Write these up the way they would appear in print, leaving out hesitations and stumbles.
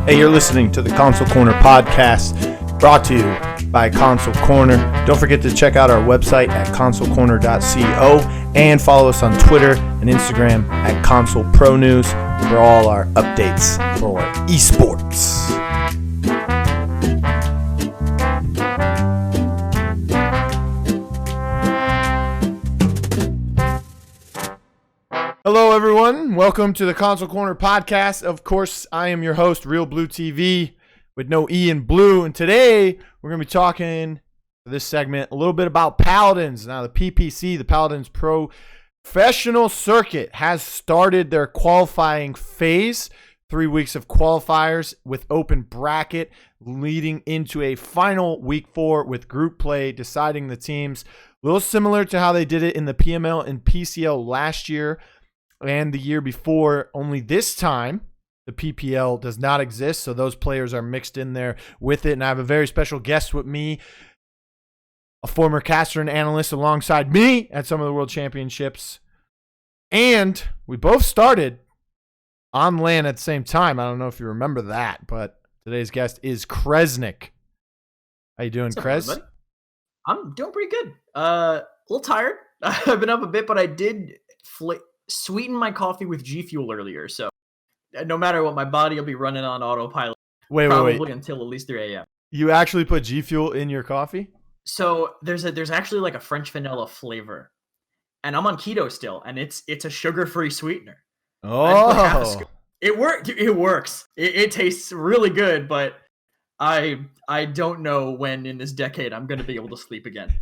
Hey, you're listening to the Console Corner podcast, brought to you by Console Corner. Don't forget to check out our website at consolecorner.co and follow us on Twitter and Instagram at Console Pro News for all our updates for esports. Hello, everyone. Welcome to the Console Corner podcast. Of course, I am your host, Real Blue TV, with no E in blue. And today, we're going to be talking for this segment a little bit about Paladins. Now, the PPC, the Paladins Pro Circuit, has started their qualifying phase. 3 weeks of qualifiers with open bracket, leading into a final week 4 with group play, deciding the teams. A little similar to how they did it in the PML and PCL last year and the year before, only this time the PPL does not exist, so those players are mixed in there with it. And I have a very special guest with me, a former caster and analyst alongside me at some of the World Championships. And we both started on LAN at the same time. I don't know if you remember that, but today's guest is Kresnik. How you doing, Kres? Everybody? I'm doing pretty good. A little tired. I've been up a bit, but I did sweeten my coffee with G Fuel earlier, so no matter what, my body will be running on autopilot. Probably until at least 3 a.m. You actually put G Fuel in your coffee? So there's actually like a French vanilla flavor, and I'm on keto still, and it's a sugar-free sweetener. Oh, it works. It tastes really good, but I don't know when in this decade I'm going to be able to sleep again.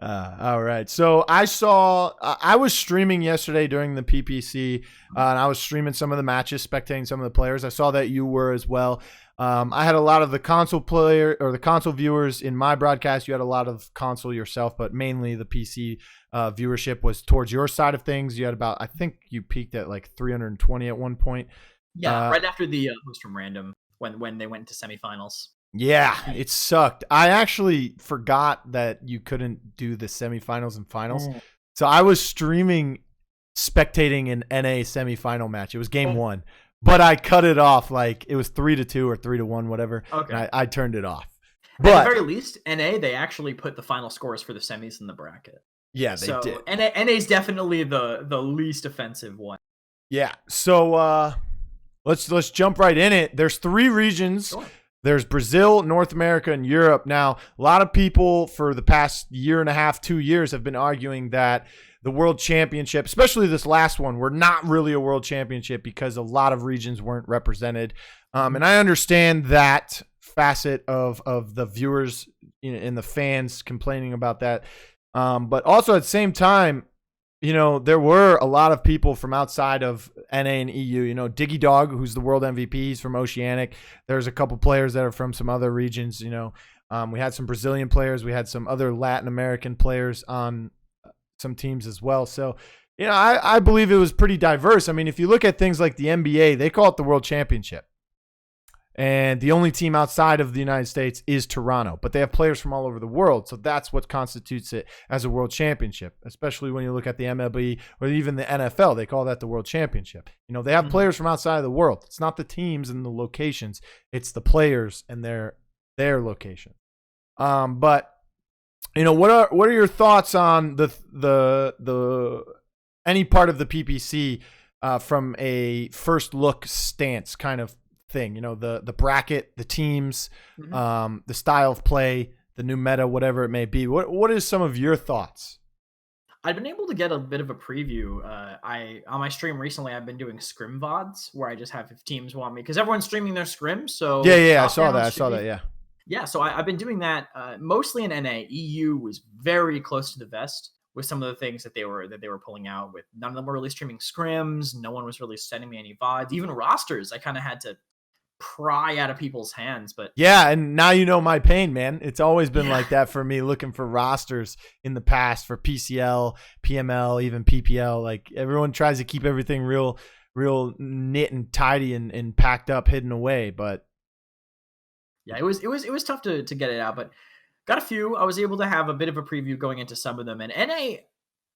All right. So I was streaming yesterday during the PPC, and I was streaming some of the matches, spectating some of the players. I saw that you were as well. I had a lot of the console viewers in my broadcast. You had a lot of console yourself, but mainly the PC viewership was towards your side of things. You had about, I think you peaked at like 320 at one point. Yeah, right after the host from Random when they went to semifinals. Yeah, it sucked. I actually forgot that you couldn't do the semifinals and finals. So I was spectating an NA semifinal match. It was game 1, but I cut it off like it was 3-2 or 3-1, whatever. Okay. And I turned it off. But at the very least, NA, they actually put the final scores for the semis in the bracket. Yeah, they did. NA is definitely the least offensive one. Yeah. So let's jump right in it. There's 3 regions. Sure. There's Brazil, North America, and Europe. Now, a lot of people for the past year and a half, 2 years, have been arguing that the World Championship, especially this last one, were not really a World Championship because a lot of regions weren't represented. And I understand that facet of the viewers and the fans complaining about that. But also at the same time, there were a lot of people from outside of NA and EU. Diggy Dog, who's the world MVP, he's from Oceanic. There's a couple players that are from some other regions. We had some Brazilian players. We had some other Latin American players on some teams as well. So, I believe it was pretty diverse. I mean, if you look at things like the NBA, they call it the World Championship. And the only team outside of the United States is Toronto, but they have players from all over the world. So that's what constitutes it as a world championship, especially when you look at the MLB or even the NFL. They call that the world championship. They have players from outside of the world. It's not the teams and the locations. It's the players and their location. But what are your thoughts on the any part of the PPC from a first look stance kind of thing, the bracket, the teams, the style of play, the new meta, whatever it may be. What is some of your thoughts? I've been able to get a bit of a preview. On my stream recently, I've been doing scrim VODs where I just have, if teams want me, because everyone's streaming their scrim. So yeah, I saw that. Yeah. So I've been doing that mostly in NA. EU was very close to the vest with some of the things that they were pulling out. With none of them were really streaming scrims. No one was really sending me any VODs. Even rosters, I kind of had to pry out of people's hands. But yeah, and now you know my pain, man. It's always been like that for me, looking for rosters in the past for PCL, PML, even PPL. Like, everyone tries to keep everything real knit and tidy and packed up, hidden away. But yeah, it was tough to get it out, but got a few. I was able to have a bit of a preview going into some of them. And NA,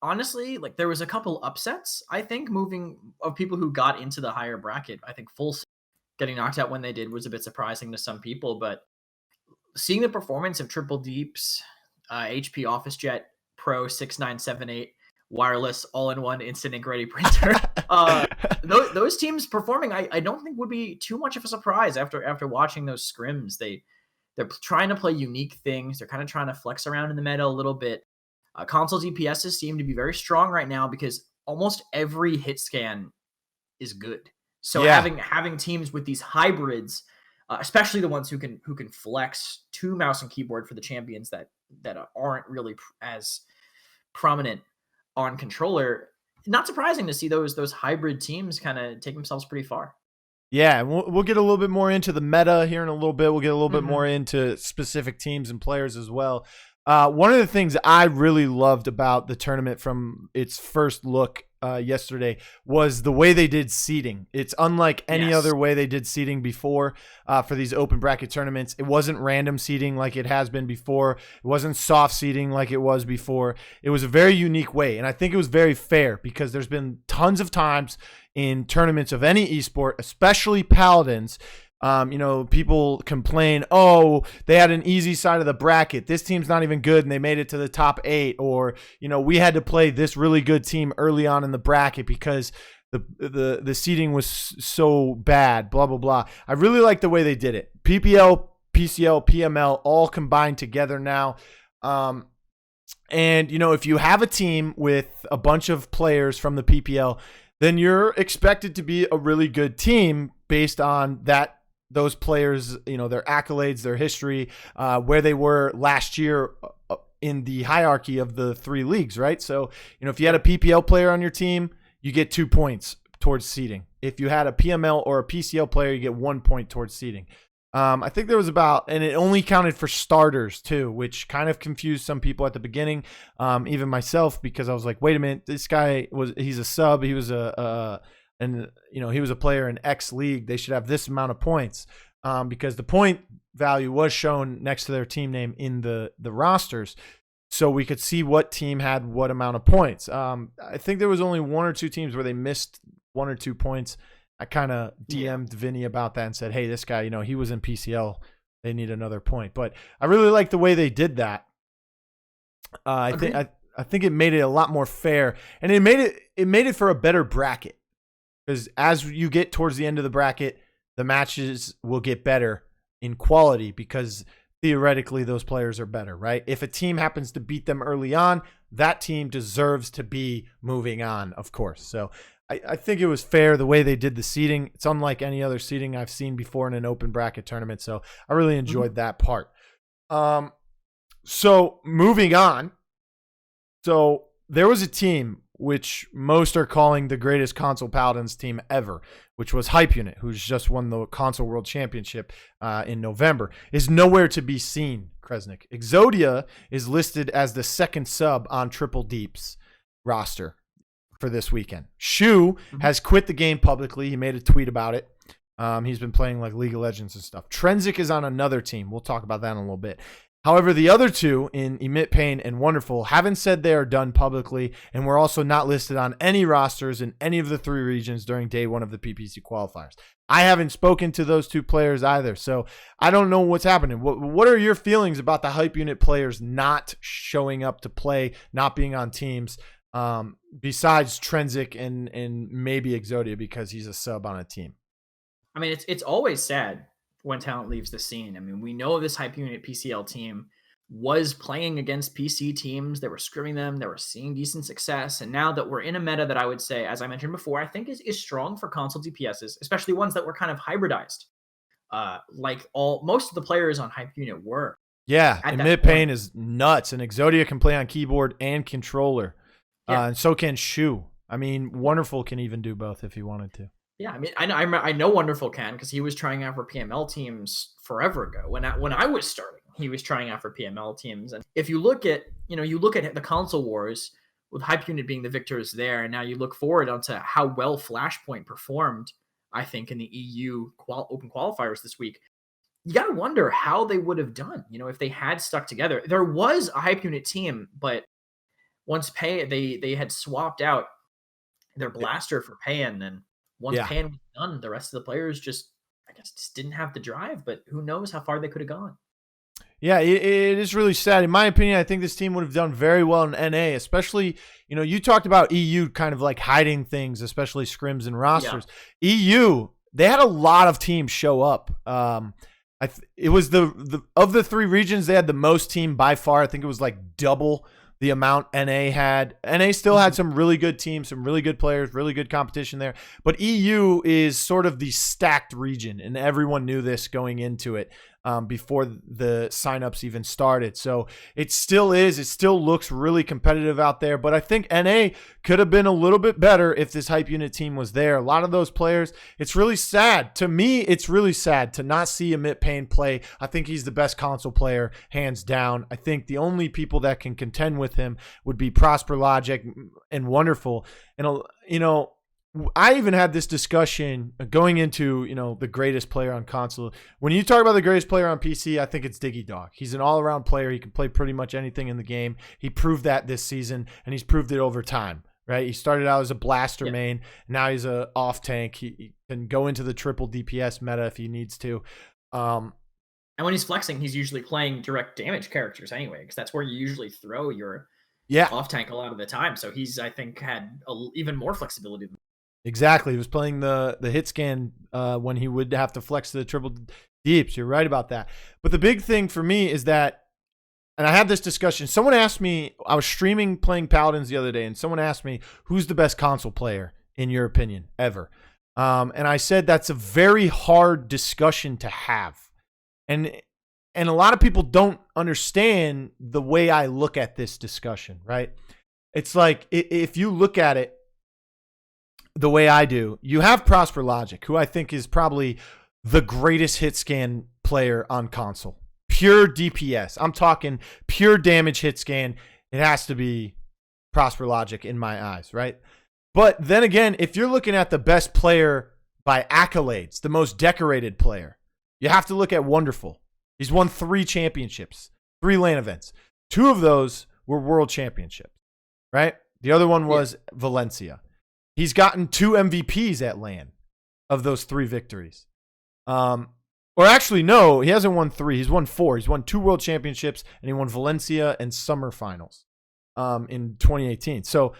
honestly, like, there was a couple upsets, I think, moving of people who got into the higher bracket. I think full getting knocked out when they did was a bit surprising to some people, but seeing the performance of Triple Deep's HP OfficeJet Pro 6978 wireless all-in-one instant ink ready printer, those teams performing, I don't think would be too much of a surprise after watching those scrims. They're trying to play unique things. They're kind of trying to flex around in the meta a little bit. Console DPSs seem to be very strong right now because almost every hit scan is good. So having teams with these hybrids, especially the ones who can flex to mouse and keyboard for the champions that aren't really as prominent on controller, not surprising to see those hybrid teams kind of take themselves pretty far. Yeah, and we'll get a little bit more into the meta here in a little bit. We'll get a little bit more into specific teams and players as well. One of the things I really loved about the tournament from its first look yesterday was the way they did seeding. It's unlike any other way they did seeding before for these open bracket tournaments. It wasn't random seeding like it has been before. It wasn't soft seeding like it was before. It was a very unique way, and I think it was very fair because there's been tons of times in tournaments of any esport, especially Paladins, people complain, oh, they had an easy side of the bracket. This team's not even good and they made it to the top 8. Or, we had to play this really good team early on in the bracket because the seeding was so bad, blah, blah, blah. I really like the way they did it. PPL, PCL, PML all combined together now. And, if you have a team with a bunch of players from the PPL, then you're expected to be a really good team based on those players, their accolades, their history, where they were last year in the hierarchy of the 3 leagues, right? So, if you had a PPL player on your team, you get 2 points towards seeding. If you had a PML or a PCL player, you get 1 point towards seeding. I think there was and it only counted for starters too, which kind of confused some people at the beginning, even myself, because I was like, wait a minute, this guy he's a sub, he was he was a player in X league. They should have this amount of points, because the point value was shown next to their team name in the rosters, so we could see what team had what amount of points. I think there was only 1 or 2 teams where they missed 1 or 2 points. I kind of DM'd Vinny about that and said, hey, this guy, he was in PCL. They need another point. But I really like the way they did that. I think it made it a lot more fair, and it made it for a better bracket, because as you get towards the end of the bracket, the matches will get better in quality because theoretically those players are better, right? If a team happens to beat them early on, that team deserves to be moving on, of course. So I think it was fair the way they did the seeding. It's unlike any other seeding I've seen before in an open bracket tournament. So I really enjoyed that part. So moving on. So there was a team which most are calling the greatest console Paladins team ever, which was Hype Unit, who's just won the console world championship in November, is nowhere to be seen, Kresnik. Exodia is listed as the second sub on Triple Deep's roster for this weekend. Shu has quit the game publicly. He made a tweet about it. He's been playing like League of Legends and stuff. Kresnik is on another team. We'll talk about that in a little bit. However, the other two in Emit Pain and Wonderful haven't said they are done publicly, and were also not listed on any rosters in any of the 3 regions during day 1 of the PPC qualifiers. I haven't spoken to those 2 players either, so I don't know what's happening. What are your feelings about the Hype Unit players not showing up to play, not being on teams? Besides Kresnik and maybe Exodia because he's a sub on a team. I mean, it's always sad when talent leaves the scene. I mean, we know this Hype Unit PCL team was playing against PC teams. They were scrimming them. They were seeing decent success. And now that we're in a meta that I would say, as I mentioned before, I think is strong for console DPSs, especially ones that were kind of hybridized. Most of the players on Hype Unit were. Yeah, Emit Pain is nuts, and Exodia can play on keyboard and controller. And so can Shu. I mean, Wonderful can even do both if he wanted to. Yeah, I mean, I know Wonderful can because he was trying out for PML teams forever ago. When I was starting, he was trying out for PML teams. And if you look at the console wars with Hype Unit being the victors there, and now you look forward onto how well Flashpoint performed, I think in the EU open qualifiers this week. You got to wonder how they would have done, if they had stuck together. There was a Hype Unit team, but once they had swapped out their blaster for Payan, and once Payan was done, the rest of the players just I guess just didn't have the drive, but who knows how far they could have gone. Yeah, it is really sad. In my opinion, I think this team would have done very well in NA, especially, you talked about EU kind of like hiding things, especially scrims and rosters. Yeah. EU, they had a lot of teams show up. It was the of the 3 regions, they had the most team by far. I think it was like double the amount NA had. NA still had some really good teams, some really good players, really good competition there. But EU is sort of the stacked region, and everyone knew this going into it before the signups even started. So it still is. It still looks really competitive out there. But I think NA could have been a little bit better if this hype unit team was there. A lot of those players, it's really sad. To me, it's really sad to not see Amit Payne play. I think he's the best console player, hands down. I think the only people that can contend with him would be Prosper Logic and Wonderful. And, I even had this discussion going into, the greatest player on console. When you talk about the greatest player on PC, I think it's Diggy Dog. He's an all-around player. He can play pretty much anything in the game. He proved that this season, and he's proved it over time, right? He started out as a blaster main. Now he's a off-tank. He can go into the triple DPS meta if he needs to. And when he's flexing, he's usually playing direct damage characters anyway, because that's where you usually throw your off-tank a lot of the time. So he's, I think, had even more flexibility than Exactly. He was playing the hit scan when he would have to flex to the triple deeps. You're right about that. But the big thing for me is that, and I had this discussion. Someone asked me, I was streaming playing Paladins the other day, and someone asked me, who's the best console player, in your opinion, ever? And I said that's a very hard discussion to have. And a lot of people don't understand the way I look at this discussion, right? It's like, if you look at it the way I do, you have Prosper Logic, who I think is probably the greatest hit scan player on console. Pure DPS. I'm talking pure damage hit scan. It has to be Prosper Logic in my eyes, right? But then again, if you're looking at the best player by accolades, the most decorated player, you have to look at Wonderful. He's won 3 championships, 3 LAN events. 2 of those were world championships, right? The other one was Valencia. He's gotten 2 MVPs at LAN of those 3 victories. Or actually, no, he hasn't won 3. He's won 4. He's won 2 world championships, and he won Valencia and Summer Finals in 2018. So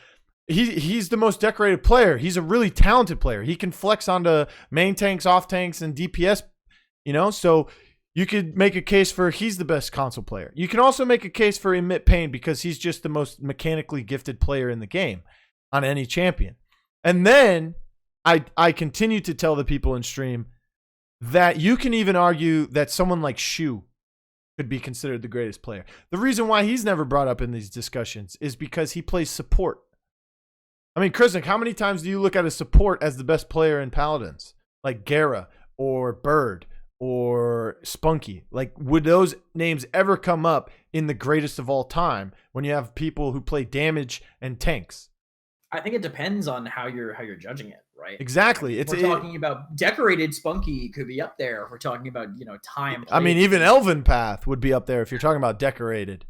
he's the most decorated player. He's a really talented player. He can flex onto main tanks, off tanks, and DPS, so you could make a case for he's the best console player. You can also make a case for Amit Payne because he's just the most mechanically gifted player in the game on any champion. And then I continue to tell the people in stream that you can even argue that someone like Shu could be considered the greatest player. The reason why he's never brought up in these discussions is because he plays support. I mean, Kresnik, how many times do you look at a support as the best player in Paladins? Like Gera or Bird or Spunky? Like, would those names ever come up in the greatest of all time when you have people who play damage and tanks? I think it depends on how you're judging it, right? Exactly. We're talking about decorated Spunky could be up there. If we're talking about, time. I mean, even Elven Path would be up there if you're talking about decorated.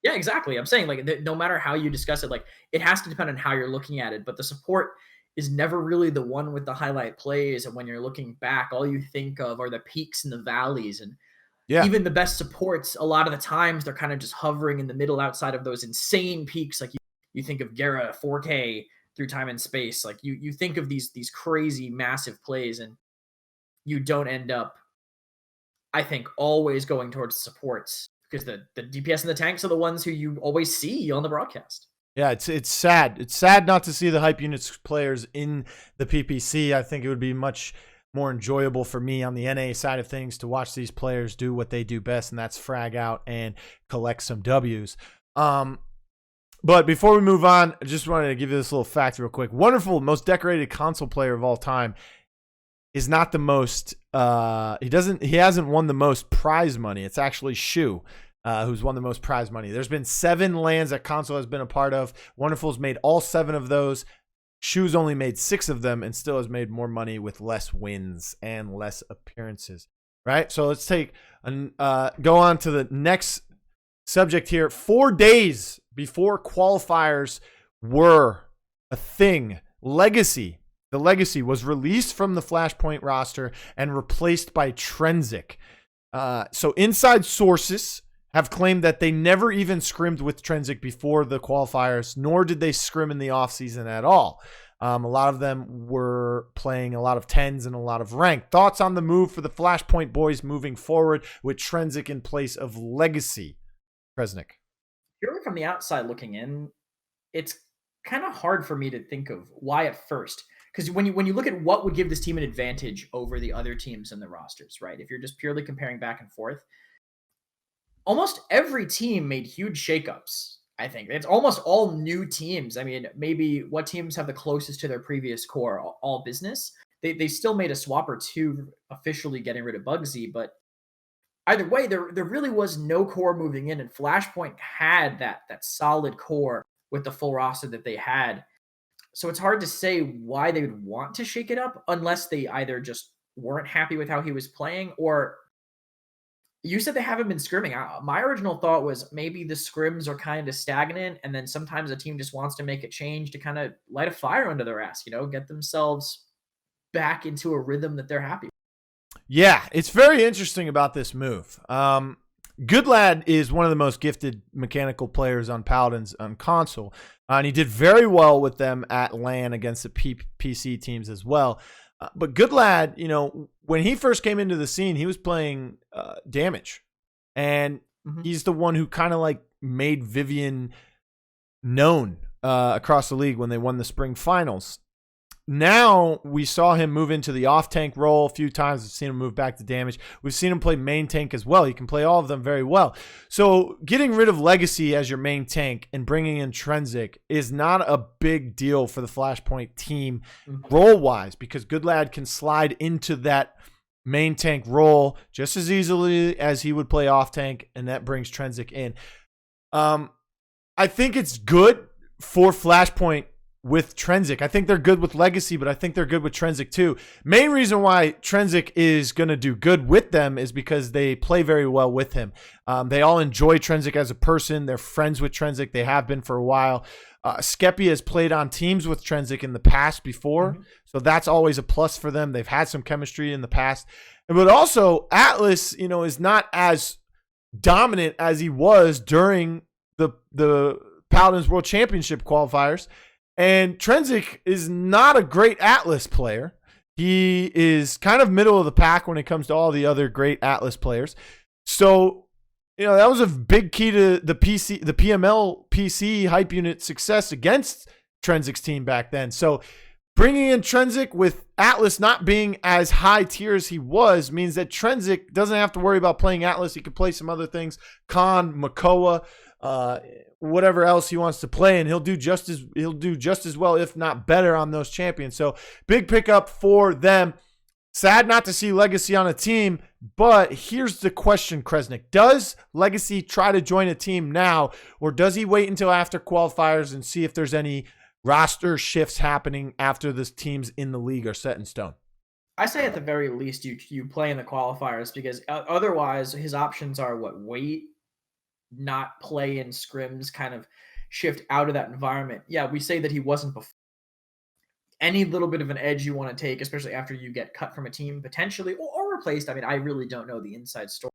Yeah, exactly. I'm saying, like, no matter how you discuss it, like, it has to depend on how you're looking at it. But the support is never really the one with the highlight plays. And when you're looking back, all you think of are the peaks and the valleys. And even the best supports, a lot of the times, they're kind of just hovering in the middle outside of those insane peaks. Like, you think of Gera 4K through time and space. Like, you think of these crazy massive plays, and you don't end up, I think, always going towards supports because the DPS and the tanks are the ones who you always see on the broadcast. Yeah, it's sad. It's sad not to see the hype units players in the PPC. I think it would be much more enjoyable for me on the NA side of things to watch these players do what they do best, and that's frag out and collect some W's. But before we move on, I just wanted to give you this little fact real quick. Wonderful, most decorated console player of all time is not the most he hasn't won the most prize money. It's actually Shu who's won the most prize money. There's been 7 LANs that console has been a part of. Wonderful's made all 7 of those. Shu's only made 6 of them and still has made more money with less wins and less appearances. Right? So let's take go on to the next subject here. 4 days before qualifiers were a thing, Legacy the Legacy, was released from the Flashpoint roster and replaced by Trenzik. So inside sources have claimed that they never even scrimmed with Trenzik before the qualifiers, nor did they scrim in the offseason at all. A lot of them were playing a lot of 10s and a lot of ranked. Thoughts on the move for the Flashpoint boys moving forward with Trenzik in place of Legacy? Kresnik. Purely from the outside looking in, it's kind of hard for me to think of why at first. Because when you look at what would give this team an advantage over the other teams in the rosters, right? If you're just purely comparing back and forth, almost every team made huge shakeups. I think it's almost all new teams. I mean, maybe what teams have the closest to their previous core, all business. They still made a swap or two officially getting rid of Bugsy, but either way, there really was no core moving in, and Flashpoint had that solid core with the full roster that they had. So it's hard to say why they would want to shake it up unless they either just weren't happy with how he was playing, or you said they haven't been scrimming. My original thought was maybe the scrims are kind of stagnant, and then sometimes a team just wants to make a change to kind of light a fire under their ass, get themselves back into a rhythm that they're happy with. Yeah, it's very interesting about this move. Goodlad is one of the most gifted mechanical players on Paladins on console, and he did very well with them at LAN against the PPC teams as well. But Goodlad, when he first came into the scene, he was playing damage, and he's the one who kind of like made Vivian known across the league when they won the spring finals. Now we saw him move into the off-tank role a few times. We've seen him move back to damage. We've seen him play main tank as well. He can play all of them very well. So getting rid of Legacy as your main tank and bringing in Trenzik is not a big deal for the Flashpoint team role-wise, because Goodlad can slide into that main tank role just as easily as he would play off-tank, and that brings Trenzik in. I think it's good for Flashpoint with Trenzik. I think they're good with Legacy, but I think they're good with Trenzik too. Main reason why Trenzik is going to do good with them is because they play very well with him. They all enjoy Trenzik as a person. They're friends with Trenzik. They have been for a while. Skeppy has played on teams with Trenzik in the past before, so that's always a plus for them. They've had some chemistry in the past. But also, Atlas, is not as dominant as he was during the Paladins World Championship qualifiers. And Trenzik is not a great Atlas player. He is kind of middle of the pack when it comes to all the other great Atlas players. So, that was a big key to the PML PC hype unit success against Trenzik's team back then. So bringing in Trenzik with Atlas not being as high tier as he was means that Trenzik doesn't have to worry about playing Atlas. He can play some other things, Khan, Makoa, whatever else he wants to play, and he'll do just as well, if not better, on those champions. So big pickup for them. Sad not to see Legacy on a team, but here's the question, Kresnik. Does Legacy try to join a team now, or does he wait until after qualifiers and see if there's any roster shifts happening after the teams in the league are set in stone? I say at the very least you play in the qualifiers, because otherwise his options are wait, not play in scrims, kind of shift out of that environment. Yeah, we say that he wasn't before. Any little bit of an edge you want to take, especially after you get cut from a team potentially or replaced. I mean, I really don't know the inside story.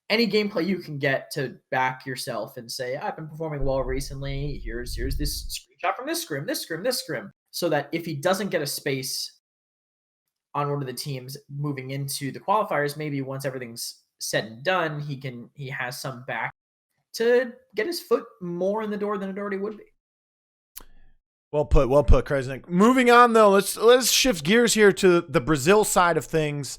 Any gameplay you can get to back yourself and say, I've been performing well recently. Here's this screenshot from this scrim, so that if he doesn't get a space on one of the teams moving into the qualifiers, maybe once everything's said and done, he has some back to get his foot more in the door than it already would be. Well put, Kresnik. Moving on, though, let's shift gears here to the Brazil side of things.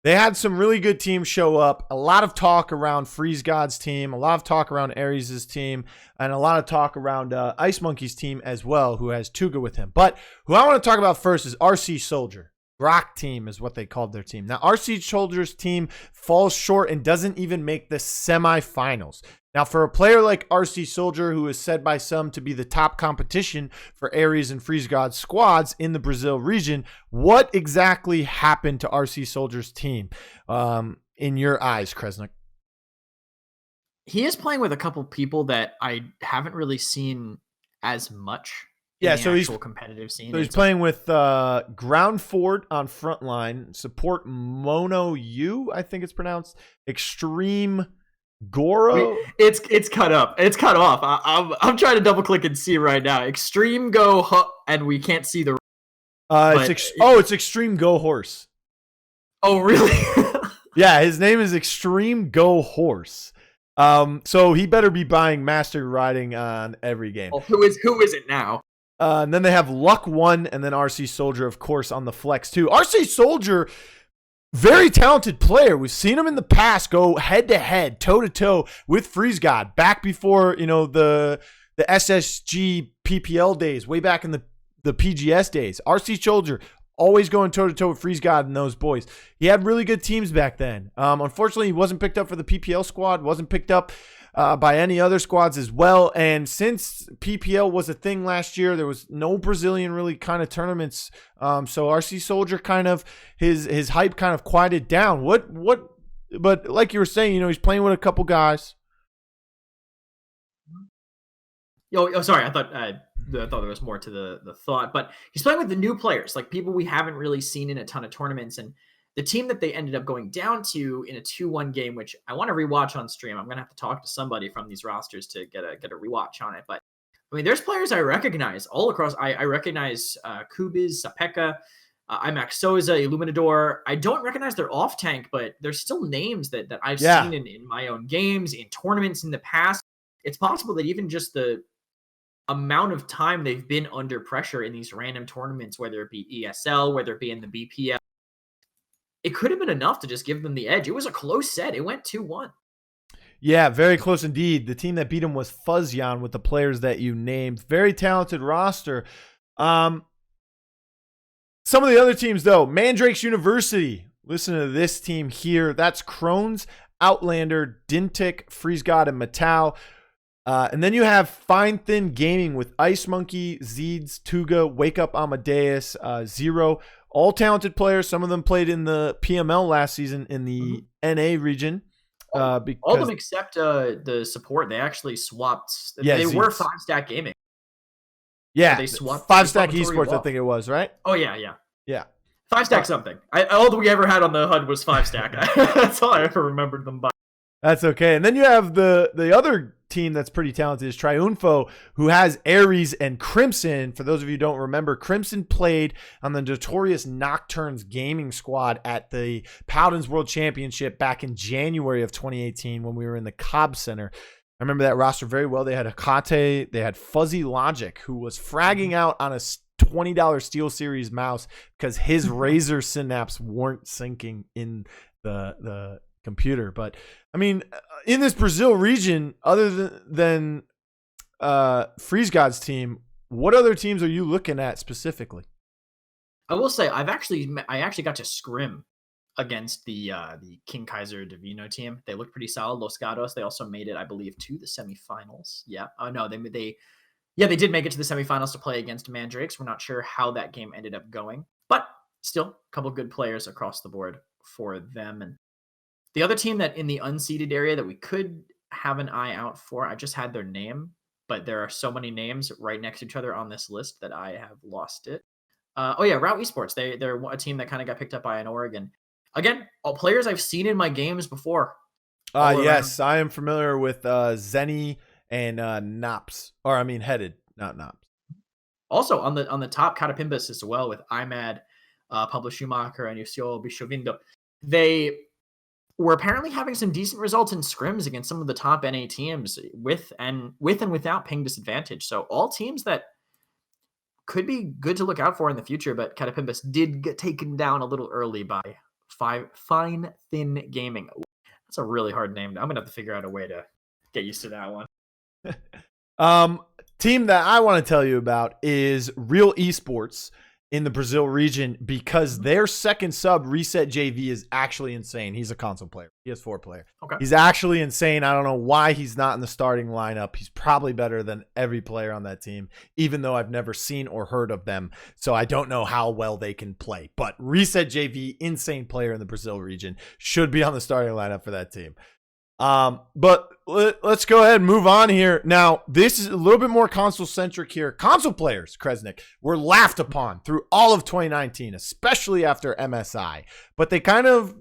They had some really good teams show up. A lot of talk around Freeze God's team, a lot of talk around Ares' team, and a lot of talk around Ice Monkey's team as well, who has Tuga with him. But who I want to talk about first is RC Soldier. Rock team is what they called their team. Now, RC Soldier's team falls short and doesn't even make the semifinals. Now, for a player like RC Soldier, who is said by some to be the top competition for Ares and Freeze God squads in the Brazil region, what exactly happened to RC Soldier's team in your eyes, Kresnik? He is playing with a couple people that I haven't really seen as much Yeah, the so actual competitive scene. So he's playing with Ground Fort on front line, support Mono U, I think it's pronounced, Extreme Goro. Wait, it's cut up. It's cut off. I'm trying to double click and see right now. Extreme Go and we can't see the. It's Extreme Go Horse. Oh really? Yeah, his name is Extreme Go Horse. So he better be buying Master Riding on every game. Well, who is it now? And then they have Luck 1 and then RC Soldier, of course, on the flex too. RC Soldier, very talented player. We've seen him in the past go head-to-head, toe-to-toe with Freeze God back before, the SSG PPL days, way back in the PGS days. RC Soldier always going toe-to-toe with Freeze God and those boys. He had really good teams back then. Unfortunately, he wasn't picked up for the PPL squad, wasn't picked up by any other squads as well. And since PPL was a thing last year, there was no Brazilian really kind of tournaments. So RC Soldier kind of his hype kind of quieted down. But like you were saying, he's playing with a couple guys. Oh, sorry. I thought there was more to the thought, but he's playing with the new players, like people we haven't really seen in a ton of tournaments. And the team that they ended up going down to in a 2-1 game, which I want to rewatch on stream. I'm going to have to talk to somebody from these rosters to get a rewatch on it. But I mean, there's players I recognize all across. I recognize Kubiz, Sapeka, IMAX Souza, Illuminador. I don't recognize their off tank, but there's still names that I've seen in my own games, in tournaments in the past. It's possible that even just the amount of time they've been under pressure in these random tournaments, whether it be ESL, whether it be in the BPL, it could have been enough to just give them the edge. It was a close set. It went 2-1. Yeah, very close indeed. The team that beat him was Fuzzyan with the players that you named. Very talented roster. Some of the other teams, though. Mandrakes University. Listen to this team here. That's Crohn's, Outlander, Dintic, Freeze God, and Matau. And then you have Fine Thin Gaming with Ice Monkey, Zeeds, Tuga, Wake Up Amadeus, Zero. All talented players. Some of them played in the PML last season in the NA region. All of them except the support. They actually swapped. They were 5-stack gaming. Yeah, so they swapped 5-stack Esports, I think it was, right? Oh, yeah. 5-stack something. All that we ever had on the HUD was 5-stack. That's all I ever remembered them by. That's okay. And then you have the other team that's pretty talented is Triunfo, who has Ares and Crimson. For those of you who don't remember, Crimson played on the notorious Nocturnes gaming squad at the Paladins World Championship back in January of 2018 when we were in the Cobb Center. I remember that roster very well. They had Hakate, they had Fuzzy Logic, who was fragging out on a $20 SteelSeries mouse because his Razer Synapse weren't syncing in the computer. But I mean, in this Brazil region, other than Freeze God's team, what other teams are you looking at specifically? I will say I actually got to scrim against the King Kaiser Divino team. They looked pretty solid. Los Gatos. They also made it, I believe, to the semifinals. Yeah. Oh no, they did make it to the semifinals to play against Mandrakes. We're not sure how that game ended up going, but still a couple good players across the board for them. And the other team that in the unseeded area that we could have an eye out for, I just had their name, but there are so many names right next to each other on this list that I have lost it. Route Esports. They're a team that kind of got picked up by an Oregon. Again, all players I've seen in my games before. Yes, I am familiar with Zenny and Nops. Headed, not Nops. Also on the top, Catapimbas as well with IMAD, Pablo Schumacher, and Yusio Bishovindo. They were apparently having some decent results in scrims against some of the top NA teams with and without ping disadvantage. So all teams that could be good to look out for in the future, but Catapimbas did get taken down a little early by Fine Thin Gaming. That's a really hard name. I'm gonna have to figure out a way to get used to that one. Team that I want to tell you about is Real Esports in the Brazil region because their second sub, Reset JV, is actually insane. He's a console player. PS4 player. Okay. He's actually insane. I don't know why he's not in the starting lineup. He's probably better than every player on that team, even though I've never seen or heard of them. So I don't know how well they can play. But Reset JV, insane player in the Brazil region, should be on the starting lineup for that team. But let's go ahead and move on here. Now, this is a little bit more console-centric here. Console players, Kresnik, were laughed upon through all of 2019, especially after MSI. But they kind of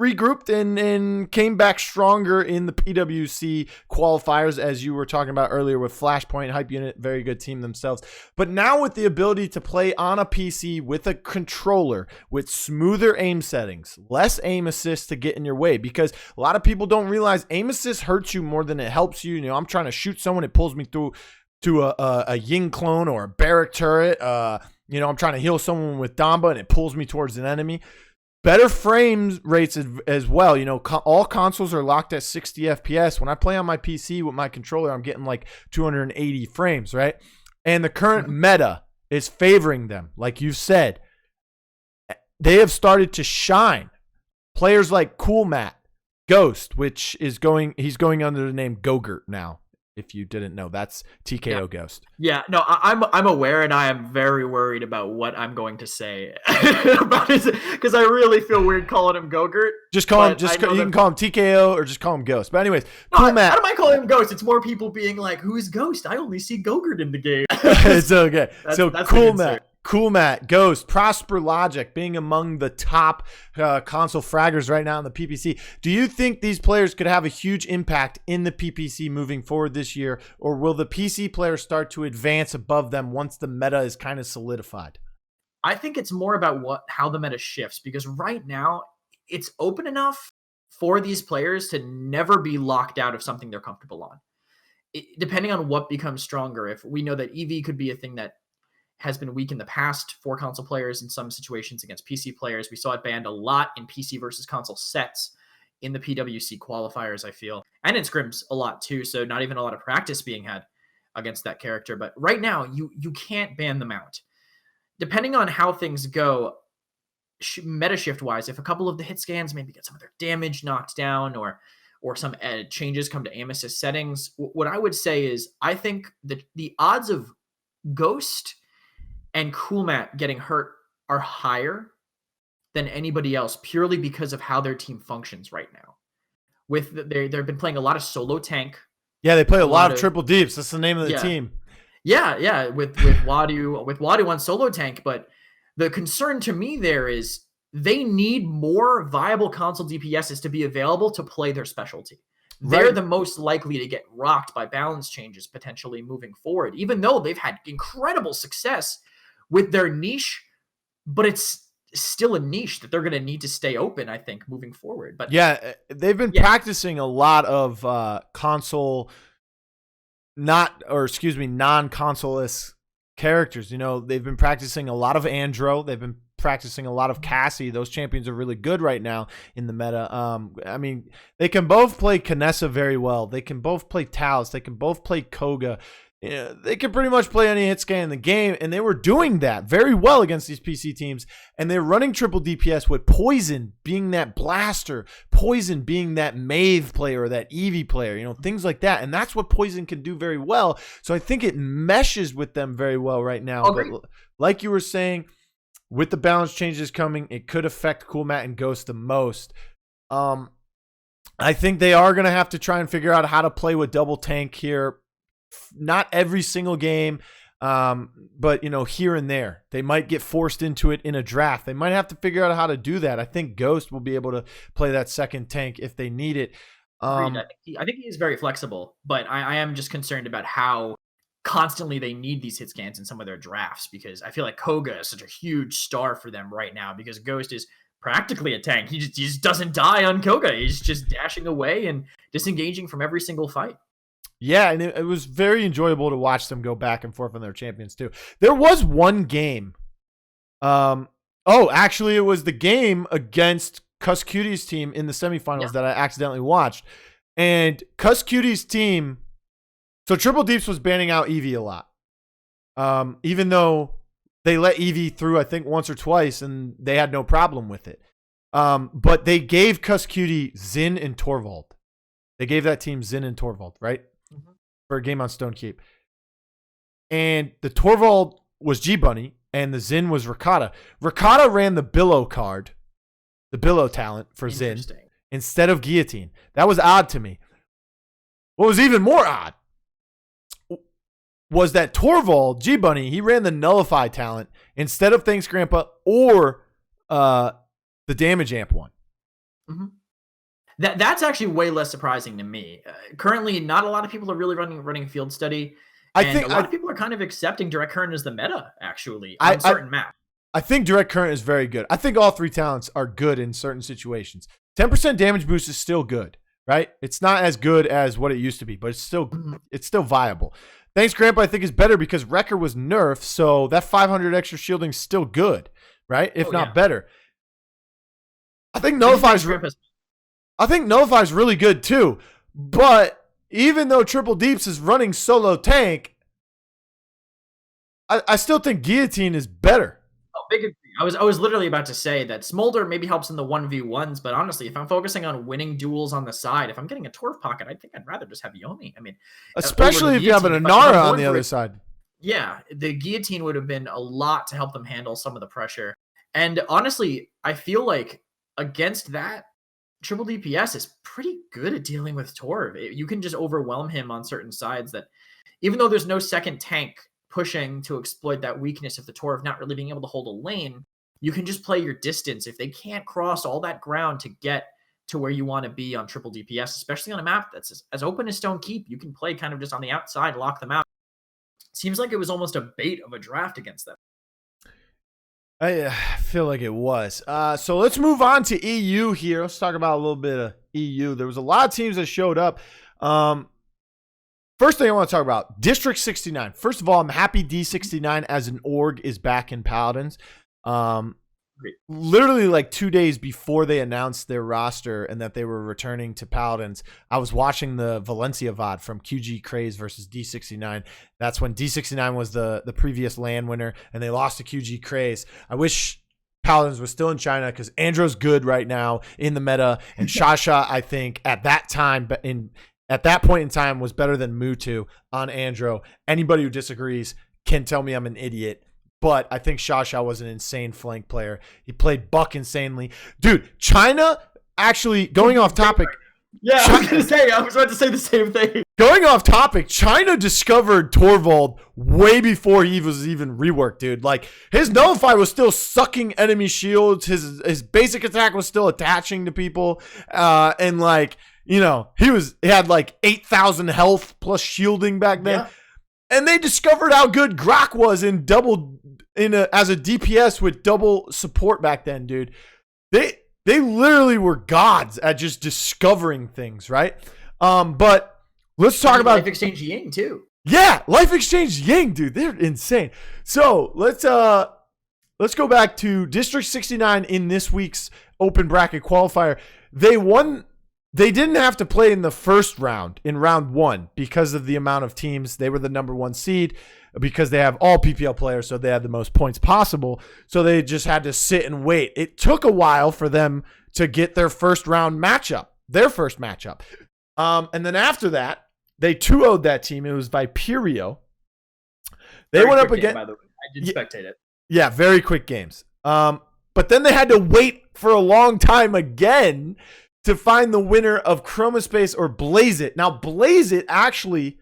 regrouped and came back stronger in the PWC qualifiers, as you were talking about earlier with Flashpoint, Hype Unit, very good team themselves. But now with the ability to play on a PC with a controller, with smoother aim settings, less aim assist to get in your way, because a lot of people don't realize aim assist hurts you more than it helps you. You know, I'm trying to shoot someone, it pulls me through to a Ying clone or a barrack turret. You know, I'm trying to heal someone with Damba and it pulls me towards an enemy. Better frame rates as well. You know, all consoles are locked at 60 FPS. When I play on my PC with my controller, I'm getting like 280 frames, right? And the current meta is favoring them. Like you said, they have started to shine. Players like Cool Matt, Ghost, which is he's going under the name Gogurt now. If you didn't know, that's TKO Ghost. Yeah, no, I'm aware, and I am very worried about what I'm going to say about it, because I really feel weird calling him Gogurt. Just call him. You can call him TKO or just call him Ghost. But anyways, no, Cool Matt. I don't mind calling him Ghost. It's more people being like, "Who's Ghost? I only see Gogurt in the game." It's okay. That's Cool Matt. Insert. Cool Matt, Ghost, Prosper Logic being among the top console fraggers right now in the PPC. Do you think these players could have a huge impact in the PPC moving forward this year, or will the PC players start to advance above them once the meta is kind of solidified? I think it's more about how the meta shifts, because right now it's open enough for these players to never be locked out of something they're comfortable on. Depending on what becomes stronger, if we know that EV could be a thing that has been weak in the past for console players in some situations against PC players. We saw it banned a lot in PC versus console sets in the PWC qualifiers, I feel, and in scrims a lot too. So not even a lot of practice being had against that character. But right now, you can't ban them out. Depending on how things go, meta shift wise, if a couple of the hit scans maybe get some of their damage knocked down, or some changes come to aim assist settings, what I would say is I think that the odds of Ghost and Cool Matt getting hurt are higher than anybody else, purely because of how their team functions right now. They've been playing a lot of solo tank. Yeah, they play a lot of triple deeps. That's the name of the team. Yeah, with Wadu on solo tank. But the concern to me there is they need more viable console DPSs to be available to play their specialty. They're the most likely to get rocked by balance changes potentially moving forward, even though they've had incredible success with their niche, but it's still a niche that they're going to need to stay open, I think, moving forward. But yeah, they've been practicing a lot of non-console-less characters. You know, they've been practicing a lot of Andro. They've been practicing a lot of Cassie. Those champions are really good right now in the meta. I mean, they can both play Kinessa very well. They can both play Taos. They can both play Koga. Yeah, they can pretty much play any hit scan in the game, and they were doing that very well against these PC teams, and they're running triple DPS with Poison being that blaster, Poison being that Maeve player or that Eevee player, you know, things like that, and that's what Poison can do very well, so I think it meshes with them very well right now. Okay. But like you were saying, with the balance changes coming, it could affect Cool Matt and Ghost the most. I think they are going to have to try and figure out how to play with double tank here. Not every single game, but, you know, here and there. They might get forced into it in a draft. They might have to figure out how to do that. I think Ghost will be able to play that second tank if they need it. I think he is very flexible, but I am just concerned about how constantly they need these hit scans in some of their drafts, because I feel like Koga is such a huge star for them right now, because Ghost is practically a tank. He just doesn't die on Koga. He's just dashing away and disengaging from every single fight. Yeah, and it was very enjoyable to watch them go back and forth on their champions too. There was one game. Actually, it was the game against Cuss Cutie's team in the semifinals that I accidentally watched. And Cuss Cutie's team, so Triple Deeps was banning out Eevee a lot. Even though they let Eevee through, I think, once or twice, and they had no problem with it. But they gave Cuss Cutie Zin and Torvald. They gave that team Zin and Torvald, right? For a game on Stone Keep. And the Torvald was G-Bunny, and the Zin was Ricotta. Ricotta ran the Billow card, the Billow talent for Zin. instead of Guillotine. That was odd to me. What was even more odd was that Torvald, G-Bunny, he ran the Nullify talent instead of Thanks Grandpa or the Damage Amp one. Mm-hmm. That's actually way less surprising to me. Currently, not a lot of people are really running a field study. And a lot of people are kind of accepting Direct Current as the meta, actually, on certain maps. I think Direct Current is very good. I think all three talents are good in certain situations. 10% damage boost is still good, right? It's not as good as what it used to be, but it's still viable. Thanks Grandpa, I think, is better because Wrecker was nerfed, so that 500 extra shielding is still good, right? If not better. I think Nullify's really good too, but even though Triple Deeps is running solo tank, I still think Guillotine is better. Oh, big agree. I was literally about to say that Smolder maybe helps in the 1v1s, but honestly, if I'm focusing on winning duels on the side, if I'm getting a Torv pocket, I think I'd rather just have Yomi. I mean, especially if you have an Inara on the other side. Yeah, the Guillotine would have been a lot to help them handle some of the pressure. And honestly, I feel like against that, Triple DPS is pretty good at dealing with Torv. You can just overwhelm him on certain sides that, even though there's no second tank pushing to exploit that weakness of the Torv not really being able to hold a lane, you can just play your distance. If they can't cross all that ground to get to where you want to be on Triple DPS, especially on a map that's as open as Stone Keep, you can play kind of just on the outside, lock them out. Seems like it was almost a bait of a draft against them. I feel like it was. So let's move on to EU here. Let's talk about a little bit of EU. There was a lot of teams that showed up. First thing I want to talk about, District 69. First of all, I'm happy D69 as an org is back in Paladins. Literally like 2 days before they announced their roster and that they were returning to Paladins, I was watching the Valencia VOD from QG Craze versus D69. That's when D69 was the previous LAN winner, and they lost to QG Craze. I wish Paladins was still in China because Andrew's good right now in the meta, and Shasha, I think, at that point in time was better than Mutu on Andro. Anybody who disagrees can tell me I'm an idiot. But I think Shasha was an insane flank player. He played Buck insanely. Dude, China, actually, going off topic. Yeah, I was about to say the same thing. Going off topic, China discovered Torvald way before he was even reworked, dude. Like, his Nullify was still sucking enemy shields. His basic attack was still attaching to people. And, like, you know, he had like 8,000 health plus shielding back then. Yeah. And they discovered how good Grok was as a DPS with double support back then, dude. They literally were gods at just discovering things, right? But let's talk about Life Exchange Ying too. Yeah, Life Exchange Ying, dude. They're insane. So let's go back to District 69 in this week's open bracket qualifier. They didn't have to play in the first round, in round one, because of the amount of teams. They were the number one seed because they have all PPL players, so they had the most points possible. So they just had to sit and wait. It took a while for them to get their first matchup. And then after that, they 2-0'd that team. It was Viperio. They went up against. By the way, I did spectate it. Yeah, very quick games. But then they had to wait for a long time again to find the winner of Chroma Space or Blaze It. Now, Blaze It, actually,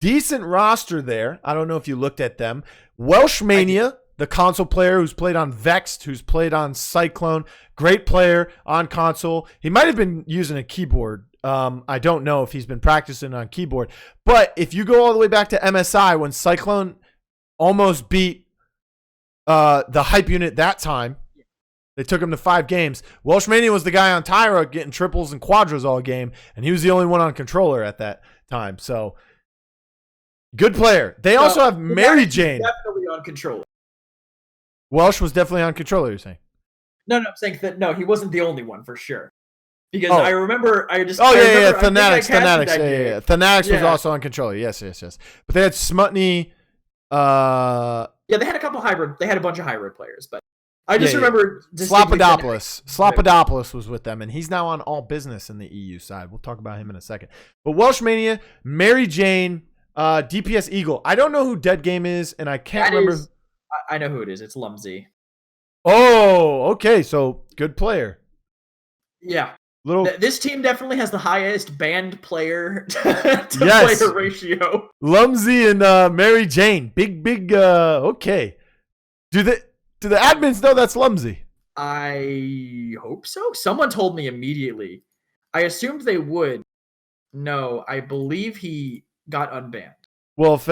decent roster there. I don't know if you looked at them. Welsh Mania, the console player who's played on Vexed, who's played on Cyclone, great player on console. He might have been using a keyboard. I don't know if he's been practicing on keyboard. But if you go all the way back to MSI, when Cyclone almost beat the hype unit that time, they took him to 5 games. Welshmania was the guy on Tyra getting triples and quadras all game, and he was the only one on controller at that time. So, good player. They also have Mary Jane. Definitely on controller. Welsh was definitely on controller, you're saying? No, I'm saying that no, he wasn't the only one for sure. Because I remember, Fanatics. Fanatics was also on controller. Yes. But they had Smutney. Yeah, they had a couple hybrid. They had a bunch of hybrid players, but I just remember Slopadopoulos was with them, and he's now on All Business in the EU side. We'll talk about him in a second. But Welshmania, Mary Jane, DPS Eagle. I don't know who Dead Game is, and I can't remember. I know who it is. It's Lumsey. Oh, okay. So good player. Yeah. little. This team definitely has the highest banned player to Yes. player ratio. Lumsey and Mary Jane. Big. Okay. Do the admins know that's Lumsey? I hope so. Someone told me immediately. I assumed they would. No, I believe he got unbanned. Well, if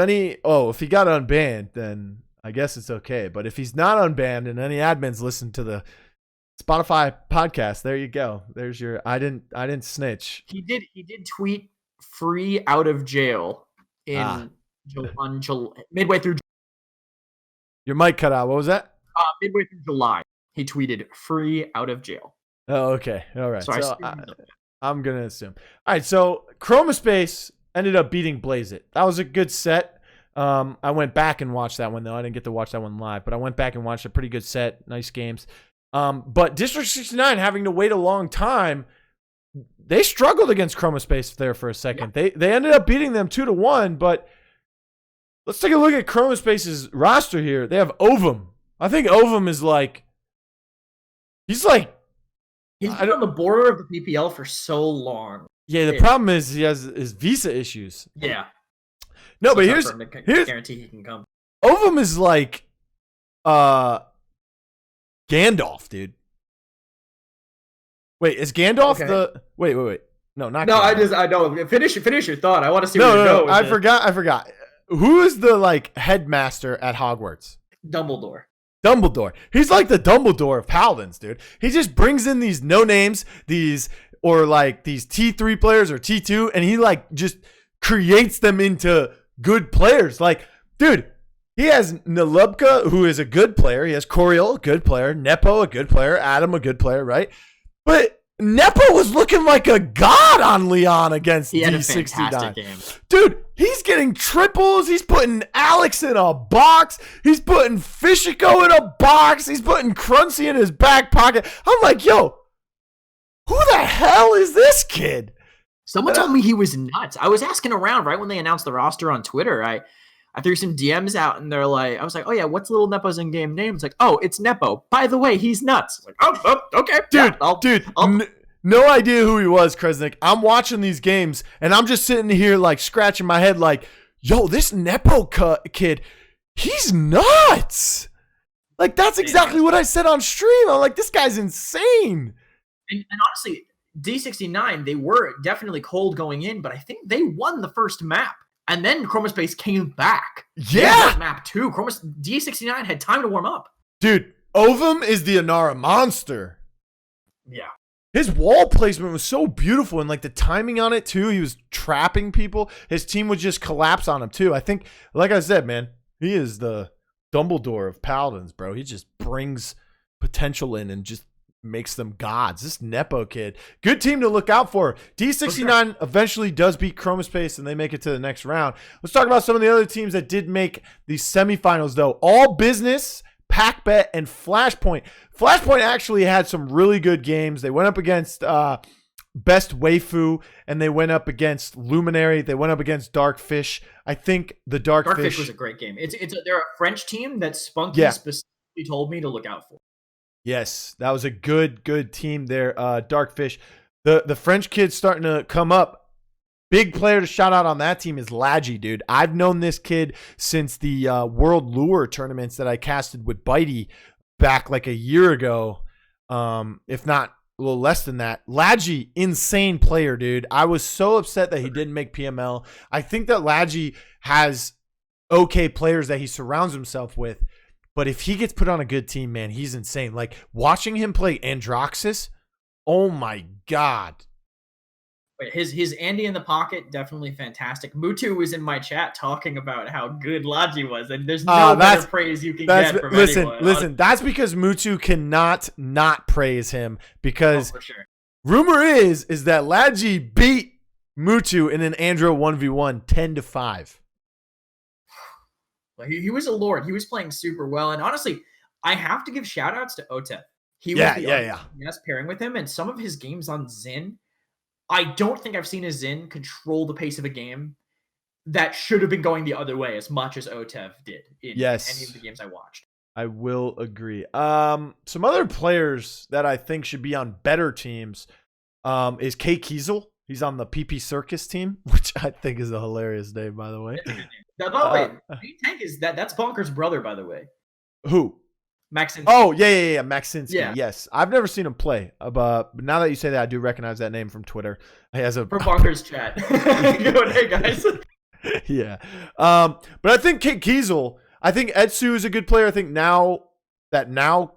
he got unbanned, then I guess it's okay. But if he's not unbanned and any admins listen to the Spotify podcast, there you go. There's your I didn't snitch. He did tweet free out of jail in midway through. Your mic cut out. What was that? Midway through July, he tweeted free out of jail. Oh, okay. All right. So I'm going to assume. All right. So Chromospace ended up beating Blaze It. That was a good set. I went back and watched that one, though. I didn't get to watch that one live, but I went back and watched a pretty good set. Nice games. But District 69 having to wait a long time, they struggled against Chromospace there for a second. Yeah. They ended up beating them 2-1, but let's take a look at Chromospace's roster here. They have Ovum. I think Ovum is he's been on the border of the PPL for so long. Yeah, the problem is he has his visa issues. Yeah. No, so but here's guarantee he can come. Ovum is like Gandalf, dude. Wait, is Gandalf the wait. No, not No, Gandalf. I know. Finish your thought. I want to see where you go. I forgot. Who is the headmaster at Hogwarts? Dumbledore. He's like the Dumbledore of Paladins, dude. He just brings in these no names, these T3 players or T2, and he just creates them into good players. Dude, he has Nalubka, who is a good player. He has Coriel, a good player. Nepo, a good player. Adam, a good player, right? But Nepo was looking like a god on Leon against D69. He had a fantastic game. Dude, he's getting triples. He's putting Alex in a box. He's putting Fishiko in a box. He's putting Crunchy in his back pocket. I'm like, yo, who the hell is this kid? Someone told me he was nuts. I was asking around right when they announced the roster on Twitter. I threw some DMs out, and they're like, I was like, oh yeah, what's little Nepo's in-game name? It's like, oh, it's Nepo. By the way, he's nuts. Like, oh, okay. Dude, no idea who he was, Kresnik. I'm watching these games, and I'm just sitting here scratching my head yo, this Nepo kid, he's nuts. That's exactly what I said on stream. I'm like, this guy's insane. And honestly, D69, they were definitely cold going in, but I think they won the first map. And then Chromospace came back. Yeah. Map 2. D69 had time to warm up. Dude, Ovum is the Inara monster. Yeah. His wall placement was so beautiful, and the timing on it too. He was trapping people. His team would just collapse on him too. I think, like I said, man, he is the Dumbledore of Paladins, bro. He just brings potential in and just makes them gods. This Nepo kid, good team to look out for. D69 eventually does beat Chromospace, and they make it to the next round. Let's talk about some of the other teams that did make the semifinals, though. All Business, PackBet, and Flashpoint. Flashpoint actually had some really good games. They went up against Best Waifu, and they went up against Luminary. They went up against Darkfish. I think the Darkfish was a great game. They're a French team that Spunky specifically told me to look out for. Yes, that was a good team there. Darkfish. The French kid's starting to come up. Big player to shout out on that team is Ladgy, dude. I've known this kid since the World Lure tournaments that I casted with Bitey back a year ago, if not a little less than that. Ladgy, insane player, dude. I was so upset that he didn't make PML. I think that Ladgy has okay players that he surrounds himself with. But if he gets put on a good team, man, he's insane. Watching him play Androxus, oh my God. His Andy in the pocket, definitely fantastic. Mutu was in my chat talking about how good Ladgy was, and there's no better praise you can get from anyone. Listen, that's because Mutu cannot not praise him, because for sure. Rumor is that Ladgy beat Mutu in an Andro 1v1 10-5. He was a lord. He was playing super well. And honestly, I have to give shout outs to Otef. He was the best pairing with him. And some of his games on Zin, I don't think I've seen a Zin control the pace of a game that should have been going the other way as much as Otef did in any of the games I watched. I will agree. Some other players that I think should be on better teams. is Kay Kiesel. He's on the PP Circus team, which I think is a hilarious name, by the way. By the way, Tank is that's Bonker's brother, by the way. Who? Maxinski. Oh, yeah. Maxinski. Yeah. Yes. I've never seen him play. But now that you say that, I do recognize that name from Twitter. He has a for Bonker's chat. Going, hey, guys. Yeah. But I think Kay Kiesel, I think Etsu is a good player. I think now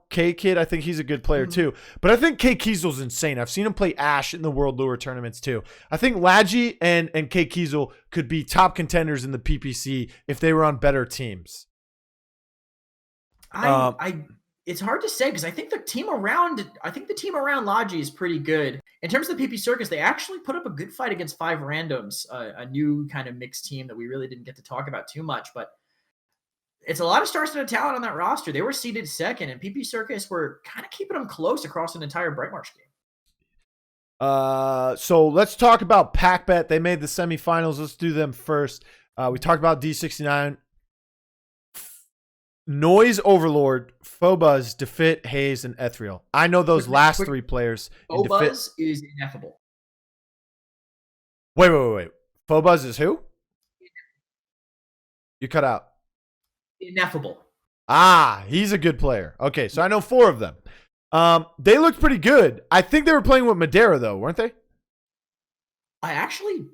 K Kid, I think he's a good player too. But I think Kay Kiesel's insane. I've seen him play Ash in the World Lure tournaments too. I think Ladji and Kay Kiesel could be top contenders in the PPC if they were on better teams. It's hard to say because I think the team around Ladji is pretty good. In terms of the PP Circus, they actually put up a good fight against 5 Randoms, a new kind of mixed team that we really didn't get to talk about too much, but it's a lot of star-studded talent on that roster. They were seeded second, and PP Circus were kind of keeping them close across an entire Bright March game. So let's talk about PackBet. They made the semifinals. Let's do them first. We talked about D69. Noise Overlord, Phobuz, Defit, Hayes, and Ethereal. I know those last 3 players. Phobuz is ineffable. Wait. Phobuz is who? You cut out. Ineffable. He's a good player. Okay, so I know 4 of them. They looked pretty good. I think they were playing with Madeira, though, weren't they? I actually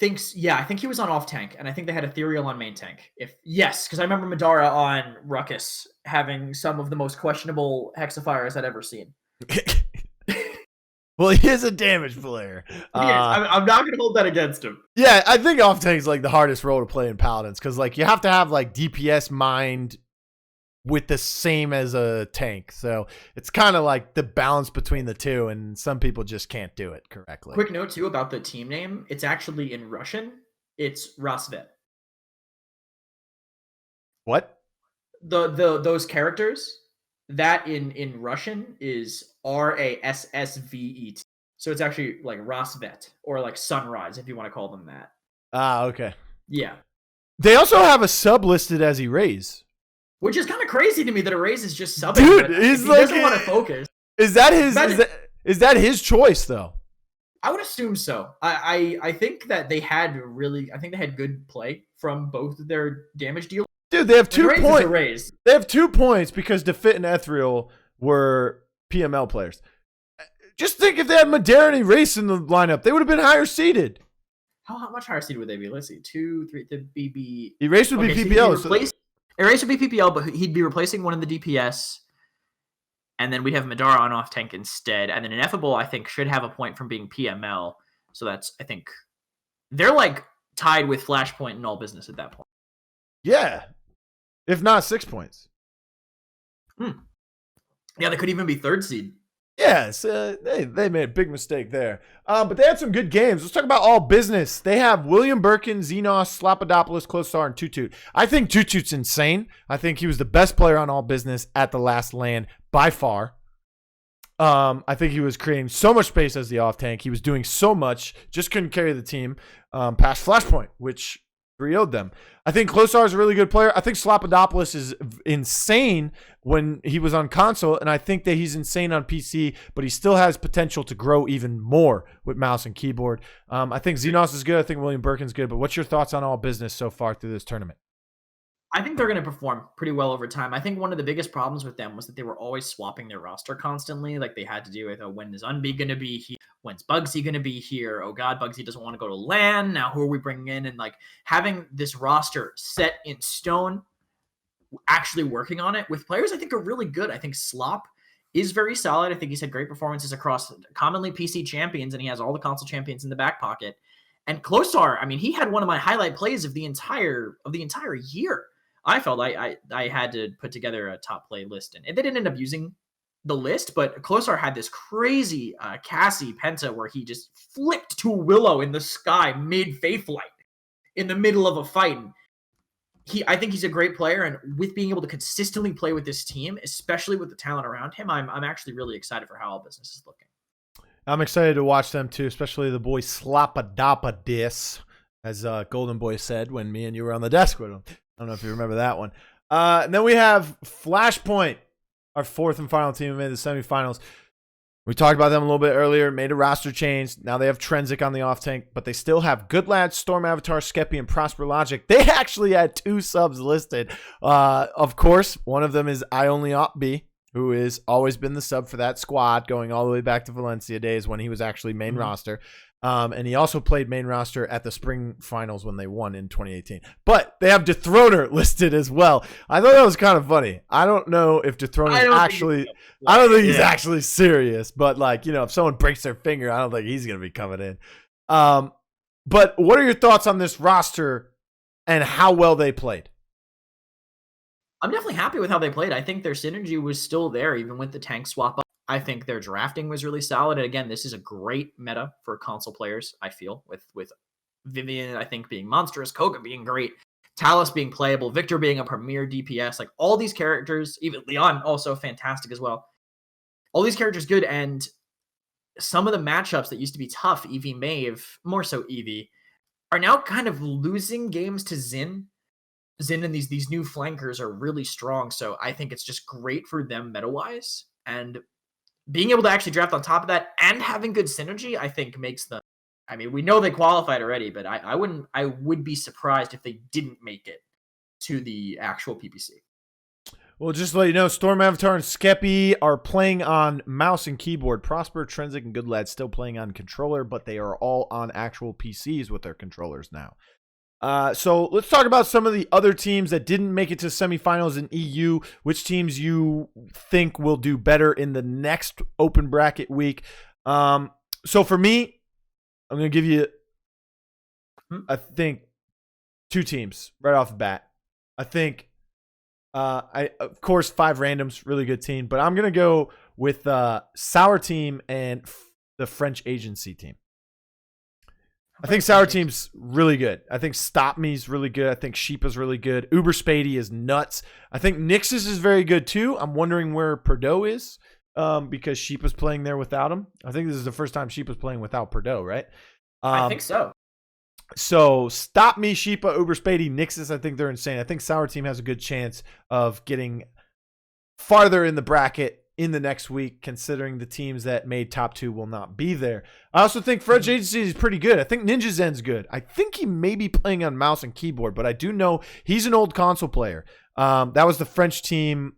think, I think he was on off tank, and I think they had Ethereal on main tank. Because I remember Madara on Ruckus having some of the most questionable Hexafires I'd ever seen. Well, he is a damage player. I'm not going to hold that against him. Yeah, I think off tank is like the hardest role to play in Paladins because like you have to have like DPS mind with the same as a tank. So it's kind of like the balance between the two, and some people just can't do it correctly. Quick note too about the team name. It's actually in Russian. It's Rasvet. What? Those characters, that in Russian is RASSVET. So it's actually like Rasvet or like Sunrise if you want to call them that. Okay. Yeah. They also have a sub listed as Erase. Which is kind of crazy to me that Erase is just subbing. Dude, he's he like, doesn't want to focus. Is that his choice though? I would assume so. I think that they had good play from both of their damage dealers. Dude, they have 2 points. They have 2 points because Defit and Ethereal were PML players. Just think if they had Madeira and Erase in the lineup, they would have been higher seeded. How much higher seeded would they be? Let's see. 2, 3, the BB. Erase would be PPL. Erase would be PPL, but he'd be replacing one in the DPS. And then we'd have Madara on off tank instead. And then Ineffable, I think, should have a point from being PML. So that's, I think, they're like tied with Flashpoint and All Business at that point. Yeah. If not 6 points. Yeah, they could even be 3rd seed. Yes, they made a big mistake there. But they had some good games. Let's talk about All Business. They have William Birkin, Xenos, Slapodopoulos, Closar, and Tutut. I think Tutut's insane. I think he was the best player on All Business at the last LAN by far. I think he was creating so much space as the off tank. He was doing so much, just couldn't carry the team past Flashpoint, which 3-0'd them. I think Closar is a really good player. I think Slapodopoulos is insane when he was on console, and I think that he's insane on PC, but he still has potential to grow even more with mouse and keyboard. I think Xenos is good. I think William Birkin's good, but what's your thoughts on All Business so far through this tournament? I think they're going to perform pretty well over time. I think one of the biggest problems with them was that they were always swapping their roster constantly. Like they had to do with, when is Unbe going to be here? When's Bugsy going to be here? Oh God, Bugsy doesn't want to go to LAN. Now who are we bringing in? And like having this roster set in stone, actually working on it with players I think are really good. I think Slop is very solid. I think he's had great performances across commonly PC champions, and he has all the console champions in the back pocket. And Closar, I mean, he had one of my highlight plays of the entire year. I felt I had to put together a top play list, and they didn't end up using the list, but Closar had this crazy Cassie Penta where he just flipped to a Willow in the sky mid-Faith Light in the middle of a fight. And I think he's a great player, and with being able to consistently play with this team, especially with the talent around him, I'm actually really excited for how All Business is looking. I'm excited to watch them too, especially the boy Slapadopoulos, as Golden Boy said when me and you were on the desk with him. I don't know if you remember that one. And then we have Flashpoint, our 4th and final team who made the semifinals. We talked about them a little bit earlier, made a roster change. Now they have Kresnik on the off tank, but they still have Good Lads, Storm Avatar, Skeppy, and Prosper Logic. They actually had 2 subs listed. Of course, one of them is I Only Op B, who has always been the sub for that squad, going all the way back to Valencia days when he was actually main roster. And he also played main roster at the spring finals when they won in 2018. But they have Dethroner listed as well. I thought that was kind of funny. I don't know if Dethroner is actually... I don't think he's actually serious. But, like, you know, if someone breaks their finger, I don't think he's going to be coming in. But what are your thoughts on this roster and how well they played? I'm definitely happy with how they played. I think their synergy was still there, even with the tank swap up. I think their drafting was really solid. And again, this is a great meta for console players, I feel, with Vivian, I think, being monstrous, Koga being great, Talus being playable, Victor being a premier DPS, like all these characters, even Leon also fantastic as well. All these characters good, and some of the matchups that used to be tough, Eevee, Maeve, more so Eevee, are now kind of losing games to Xin. Xin and these new flankers are really strong, so I think it's just great for them meta-wise. And being able to actually draft on top of that and having good synergy, I think makes them. I mean, we know they qualified already, but I would be surprised if they didn't make it to the actual PPC. Well, just to let you know, Storm Avatar and Skeppy are playing on mouse and keyboard. Prosper, Kresnik, and Good Lad still playing on controller, but they are all on actual PCs with their controllers now. So let's talk about some of the other teams that didn't make it to semifinals in EU. Which teams you think will do better in the next open bracket week? So for me, I'm going to give you, I think, 2 teams right off the bat. I think, of course, 5 randoms, really good team, but I'm going to go with Sour Team and the French agency team. I think Sour Team's really good. I think Stop Me's really good. I think Sheepa's really good. Uber Spady is nuts. I think Nixus is very good too. I'm wondering where Perdo is because Sheepa's playing there without him. I think this is the first time Sheepa's playing without Perdo, right? I think so. So Stop Me, Sheepa, Uber Spady, Nixus, I think they're insane. I think Sour Team has a good chance of getting farther in the bracket in the next week, considering the teams that made top 2 will not be there. I also think French Agency is pretty good. I think Ninja Zen's good. I think he may be playing on mouse and keyboard, but I do know he's an old console player. That was the French team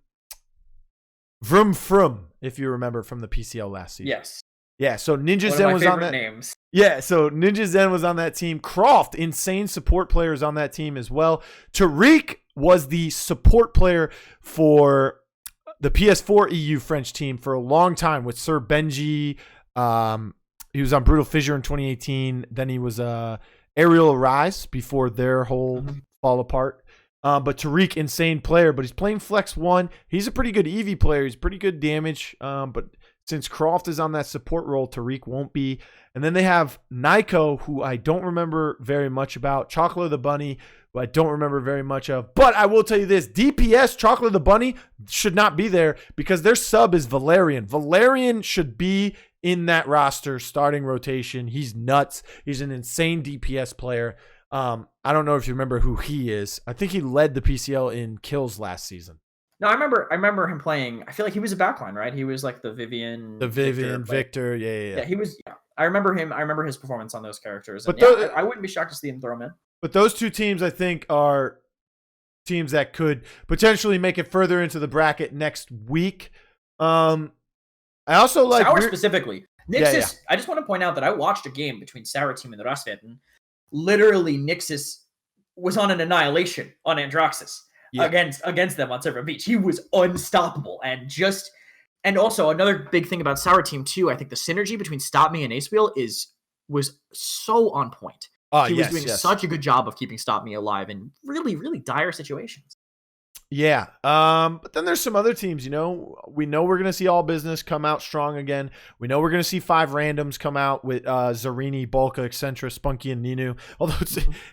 Vroom Frum, if you remember from the PCL last season. Yes. Yeah, so Ninja Zen was on that. Names. Yeah, so Ninja Zen was on that team. Croft, insane support players on that team as well. Tariq was the support player for the PS4 EU French team for a long time with Sir Benji. He was on Brutal Fissure in 2018. Then he was Aerial Arise before their whole fall apart. But Tariq, insane player, but he's playing Flex 1. He's a pretty good Eevee player. He's pretty good damage. But since Croft is on that support role, Tariq won't be. And then they have Nico, who I don't remember very much about. Chocolate the Bunny, who I don't remember very much of. But I will tell you this, DPS, Chocolate the Bunny, should not be there because their sub is Valerian. Valerian should be in that roster, starting rotation. He's nuts. He's an insane DPS player. I don't know if you remember who he is. I think he led the PCL in kills last season. No, I remember him playing. I feel like he was a backline, right? He was like the Vivian. Victor. Yeah. Yeah, he was. Yeah, I remember him. I remember his performance on those characters. And But I wouldn't be shocked to see him throw him in. But those 2 teams, I think, are teams that could potentially make it further into the bracket next week. I also like Sour specifically. Nixus. Yeah. I just want to point out that I watched a game between Sour Team and the Rasvet, and literally Nixus was on an annihilation on Androxus against them on Silver Beach. He was unstoppable, and also another big thing about Sour Team too. I think the synergy between Stop Me and Ace Wheel was so on point. He was doing such a good job of keeping Stop Me alive in really, really dire situations. Yeah. But then there's some other teams, we know we're going to see All Business come out strong again. We know we're going to see 5 randoms come out with Zarini, Bulka, Accentra, Spunky, and Ninu. Although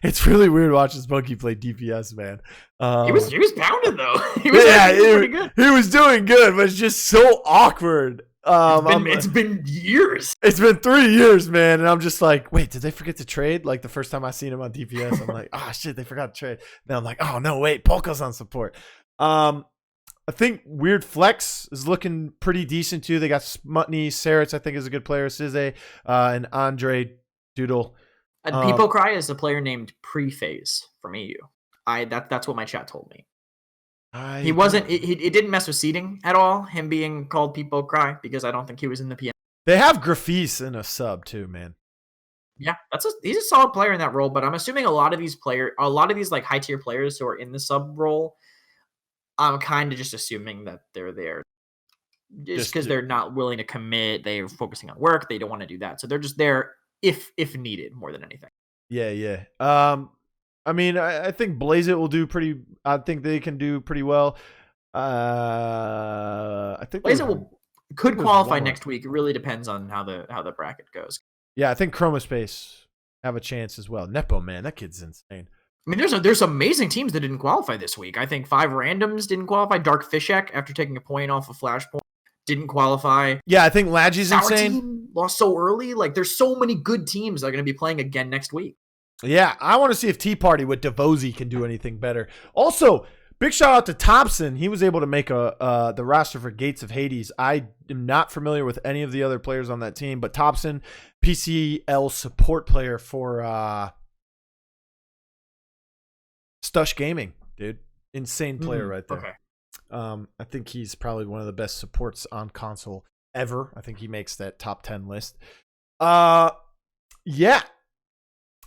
it's really weird watching Spunky play DPS, man. He was pounded though. He was pretty good. He was doing good, but it's just so awkward. It's been years. It's been 3 years, man. And I'm just like, wait, did they forget to trade? Like the first time I seen him on DPS, I'm like, oh shit, they forgot to trade. Then I'm like, oh no, wait, Polka's on support. I think Weird Flex is looking pretty decent too. They got Smutney, Saritz, I think is a good player, Size, and Andre Doodle. And People Cry is a player named Prephase from EU. That's what my chat told me. He wasn't. It didn't mess with seeding at all. Him being called People Cry because I don't think he was in the PM. They have Grafis in a sub too, man. Yeah, he's a solid player in that role. But I'm assuming a lot of these like high tier players who are in the sub role, I'm kind of just assuming that they're there just because they're not willing to commit. They're focusing on work. They don't want to do that, so they're just there if needed more than anything. Yeah. I mean, I think Blaze It will do pretty. I think they can do pretty well. I think Blaze It could qualify next week. It really depends on how the bracket goes. Yeah, I think Chromospace have a chance as well. Nepo, man, that kid's insane. I mean, there's amazing teams that didn't qualify this week. I think 5 randoms didn't qualify. Dark Fishek, after taking a point off of Flashpoint, didn't qualify. Yeah, I think Ladgy's insane. Team lost so early. Like, there's so many good teams that are going to be playing again next week. Yeah, I want to see if Tea Party with Devozy can do anything better. Also, big shout out to Thompson. He was able to make the roster for Gates of Hades. I am not familiar with any of the other players on that team, but Thompson, PCL support player for Stush Gaming, dude. Insane player right there. Okay. I think he's probably one of the best supports on console ever. I think he makes that top 10 list. Yeah.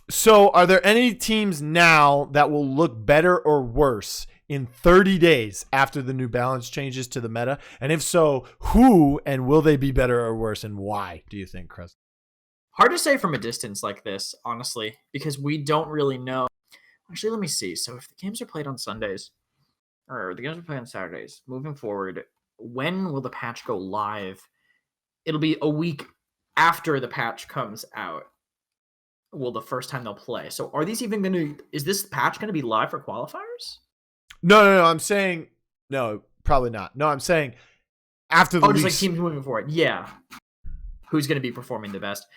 So are there any teams now that will look better or worse in 30 days after the New Balance changes to the meta? And if so, who and will they be better or worse and why, do you think, Kresnik? Hard to say from a distance like this, honestly, because we don't really know. Actually, let me see. So if the games are played on Sundays or the games are played on Saturdays, moving forward, when will the patch go live? It'll be a week after the patch comes out. Will the first time they'll play. So are these even going to, is this patch going to be live for qualifiers? No. I'm saying, no, probably not. No, I'm saying after the just like teams moving forward. Yeah. Who's going to be performing the best?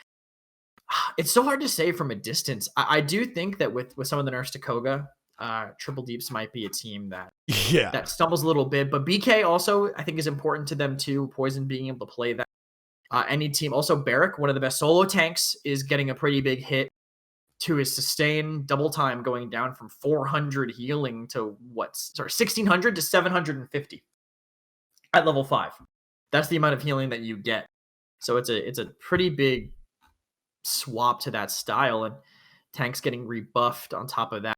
It's so hard to say from a distance. I do think that with some of the nerfs to Koga, Triple Deeps might be a team that stumbles a little bit. But BK also, I think, is important to them too. Poison being able to play that. Any team. Also, Barrack, one of the best solo tanks, is getting a pretty big hit to his sustain double time, going down from 400 healing to 1,600 to 750 at level 5. That's the amount of healing that you get. So it's a pretty big swap to that style, and tanks getting rebuffed on top of that.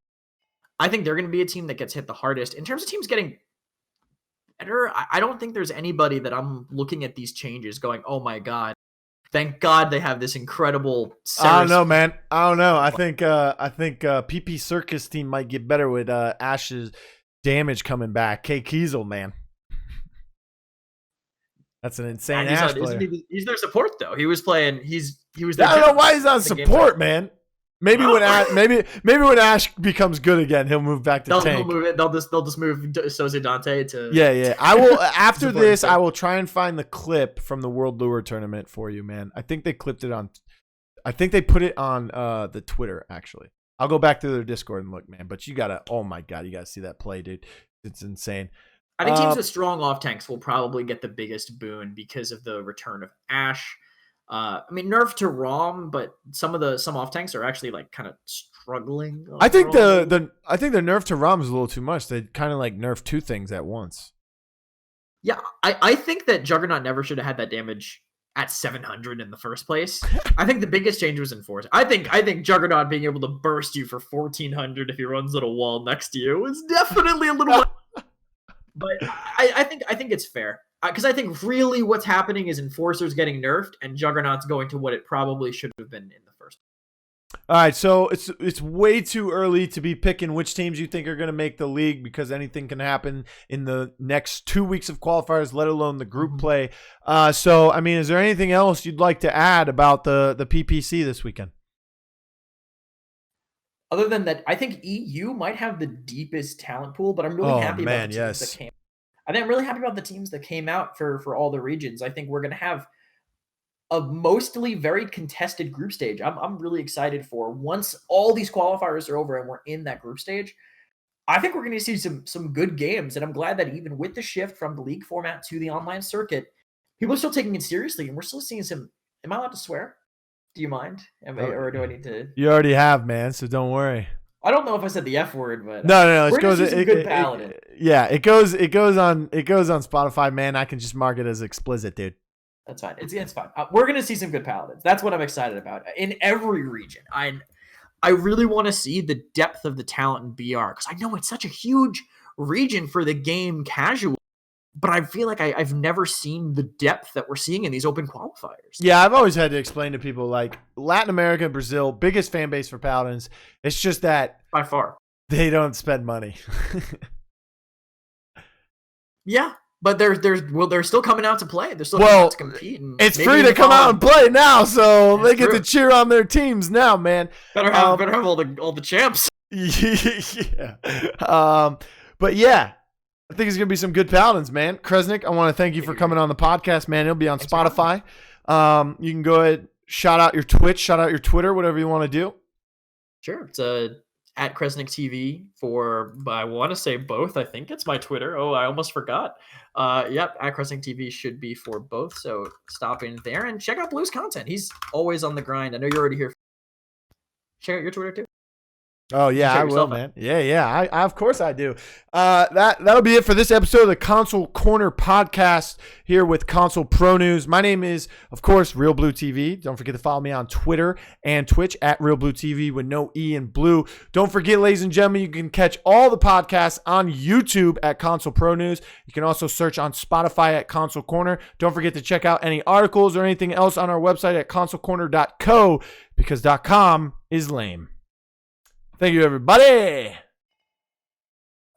I think they're going to be a team that gets hit the hardest. In terms of teams getting better, I don't think there's anybody that I'm looking at these changes going, oh my god, thank god they have this incredible I don't know, man. I don't know. I think PP Circus team might get better with Ash's damage coming back. K Kiesel, man. That's an insane Ash player. He's their support though. He was playing. He was. I don't know why he's on support, man. Maybe when Ash becomes good again, he'll move back to tank. They'll just move Soze Dante to. Yeah. I will after this. I will try and find the clip from the World Lure tournament for you, man. I think they clipped it on. I think they put it on the Twitter actually. I'll go back to their Discord and look, man. But you gotta. Oh my god, you gotta see that play, dude. It's insane. I think teams with strong off tanks will probably get the biggest boon because of the return of Ash. I mean, nerf to ROM, but some off tanks are actually like kind of struggling. I think the nerf to ROM is a little too much. They kind of like nerf 2 things at once. Yeah, I think that Juggernaut never should have had that damage at 700 in the first place. I think the biggest change was enforced. I think Juggernaut being able to burst you for 1400 if he runs at a wall next to you is definitely a little. But I think it's fair. Because I think really what's happening is Enforcer's getting nerfed and Juggernaut's going to what it probably should have been in the first. All right, so it's way too early to be picking which teams you think are going to make the league because anything can happen in the next 2 weeks of qualifiers, let alone the group play. So, I mean, is there anything else you'd like to add about the PPC this weekend? Other than that, I think EU might have the deepest talent pool, but I'm really happy about the teams that came. I think I'm really happy about the teams that came out for all the regions. I think we're going to have a mostly very contested group stage. I'm really excited for once all these qualifiers are over and we're in that group stage. I think we're going to see some good games, and I'm glad that even with the shift from the league format to the online circuit, people are still taking it seriously, and we're still seeing some. Am I allowed to swear? Do you mind? Or do I need to? You already have, man, so don't worry. I don't know if I said the F word, but no. We're gonna see some good Paladin. It goes on Spotify, man. I can just mark it as explicit, dude. That's fine. It's fine. We're gonna see some good Paladins. That's what I'm excited about in every region. I really want to see the depth of the talent in BR because I know it's such a huge region for the game casual, but I feel like I've never seen the depth that we're seeing in these open qualifiers. Yeah, I've always had to explain to people like Latin America and Brazil, biggest fan base for Paladins. It's just that by far they don't spend money. Yeah, but they're still coming out to play. They're still coming out to compete. And it's free to come out and play now, so they get to cheer on their teams now, man. Better have all the champs. Yeah. But yeah, I think it's gonna be some good Paladins, man. Kresnik, I want to thank you for coming on the podcast, man. It'll be on Spotify. You can go ahead, shout out your Twitch, shout out your Twitter, whatever you want to do. Sure, it's at Kresnik TV I want to say both. I think it's my Twitter. Oh, I almost forgot. Yep, at Kresnik TV should be for both. So stop in there and check out Blue's content. He's always on the grind. I know you're already here. Check out your Twitter too. Oh yeah, I will, man. Yeah. I of course I do. That'll be it for this episode of the Console Corner podcast here with Console Pro News. My name is, of course, Real Blue TV. Don't forget to follow me on Twitter and Twitch at Real Blue TV with no E in blue. Don't forget, ladies and gentlemen, you can catch all the podcasts on YouTube at Console Pro News. You can also search on Spotify at Console Corner. Don't forget to check out any articles or anything else on our website at consolecorner.co because .com is lame. Thank you, everybody.